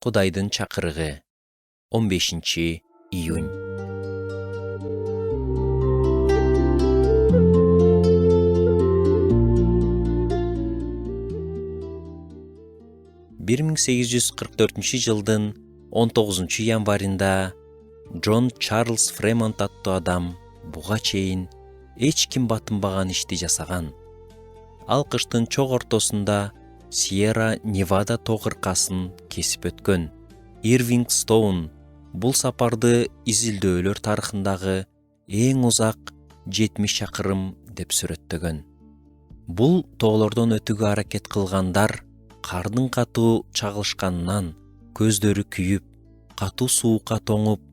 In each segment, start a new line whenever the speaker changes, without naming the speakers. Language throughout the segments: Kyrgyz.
Кудайдын чакырыгы 15-июнь. жылдын 19 Джон Чарльз Фремонт аттуу адам буга чейин эч ким батынбаган ишти жасаган. Ал кыштын чок ортосунда Сьерра Невада тоо кыркасын кесип өткөн. Ирвинг Стоун бул сапарды изилдөөлөр тарыхындагы эң узак 70 чакырым деп сүрөттөгөн. Бул тоолордон өтүүгө аракет кылгандар кардын катуу чагылышканынан көздөрү күйүп, катуу суукка тоңуп,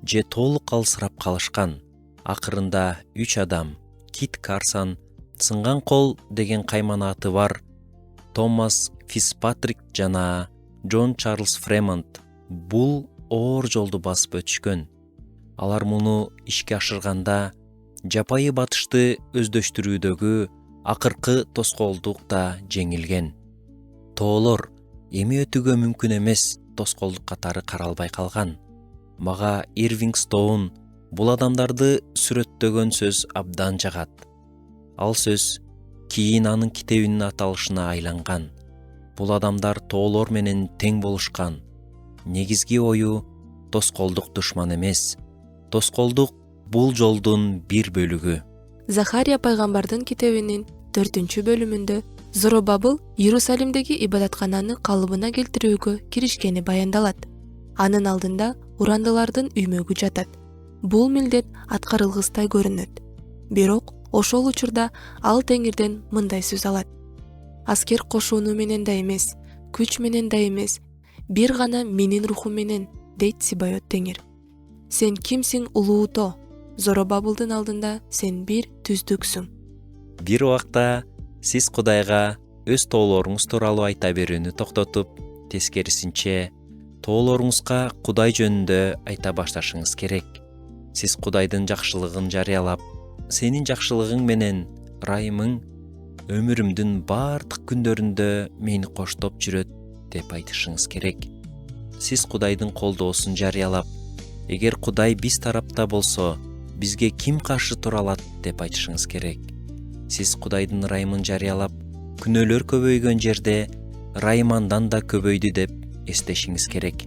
же толук алсырап калышкан. Акырында 3 адам, Кит Карсон, Сынган кол деген кайман аты бар Томас Фицпатрик жана Джон Чарльз Фремонт бул оор жолду басып өтүшкөн. Алар муну ишке ашырганда жапайы батышты өздөштүрүүдөгү акыркы тоскоолдук да жеңилген. Тоолор эми өтүүгө мүмкүн эмес тоскоолдук катары каралбай калган. Мага Ирвинг Стоун бул адамдарды сүрөттөгөн сөз абдан жагат. Ал сөз кийин анын китебинин аталышына айланган. Бул адамдар тоолор менен тең болушкан. Негизги ою тоскоолдук душман эмес. Тоскоолдук бул жолдун бир бөлүгү.
Захария пайгамбардын китебинин 4-бөлүмүндө Зоробабыл Иерусалимдеги ибадаткананы калыбына келтирүүгө киришкени баяндалат. Анын алдында урандылардын үймөгү жатат. Бул милдет аткарылгыстай көрүнөт. Бирок ошол учурда ал Теңирден мындай сөз алат. Аскер кошууну менен да эмес, күч менен да эмес, бир гана менин рухум менен, дейт Сибайот Теңир. Сен кимсиң улуутоо? Зоробабылдын алдында сен бир түздүксүң.
Бир убакта сиз Кудайга өз тоолоруңуз тууралуу айта берүүнү токтотуп, тескерисинче тоолоруңузга Кудай жөнүндө айта башташыңыз керек. Сиз Кудайдын жакшылыгын жарыялап, сенин жакшылыгың менен ырайымың өмүрүмдүн бардык күндөрүндө мени коштоп жүрөт деп айтышыңыз керек. Сиз Кудайдын колдоосун жарыялап, эгер Кудай биз тарапта болсо, бизге ким каршы тура алат деп айтышыңыз керек. Сиз Кудайдын ырайымын жарыялап, күнөөлөр көбөйгөн жерде ырайым да көбөйдү деп эстешиңиз керек.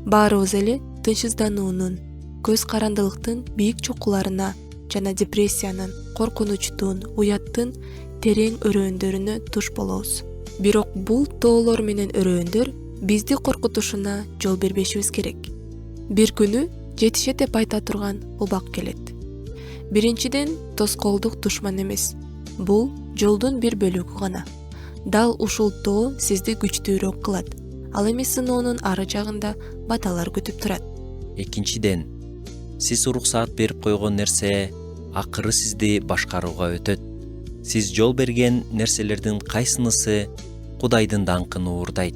Баарыбыз эле тынчсыздануунун, көз карандылыктын бийик чукуларына жана депрессиянын, коркунучтун, уяттын терең өрөөндөрүнө туш болобуз. Бирок бул тоолор менен өрөөөндөр бизди коркутушуна жол бербешибиз керек. Бир күнү жетишет деп айта турган убак келет. Биринчиден, тоскоолдук душман эмес. Бул жолдун бир бөлүгү гана. Дал ушул тоо сизди күчтүүрөөк кылат. Ал эми сыноонун ары жагында баталар күтүп турат.
Экинчиден, сиз уруксаат берип койгон нерсе акыры сизди башкарууга өтөт. Сиз жол берген нерселердин кайсынысы Кудайдын даңкын уурдайт,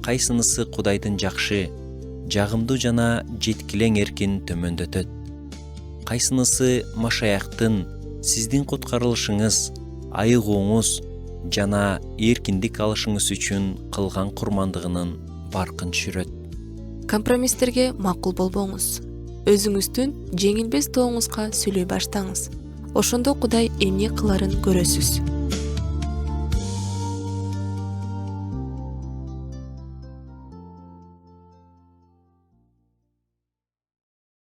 кайсынысы Кудайдын жакшы, жагымдуу жана жеткилең эркин төмөндөтөт. Кайсынысы Машаяктын сиздин куткарылышыңыз, айыгууңуз жана эркиндик алышыңыз үчүн кылган курмандыгынын баркын түшүрөт.
Компромисстерге макул болбоңуз. Өзүңүздүн жеңилбес тооңузга сүйлөй баштаңыз. Ошондо Кудай эмне кыларын көрөсүз.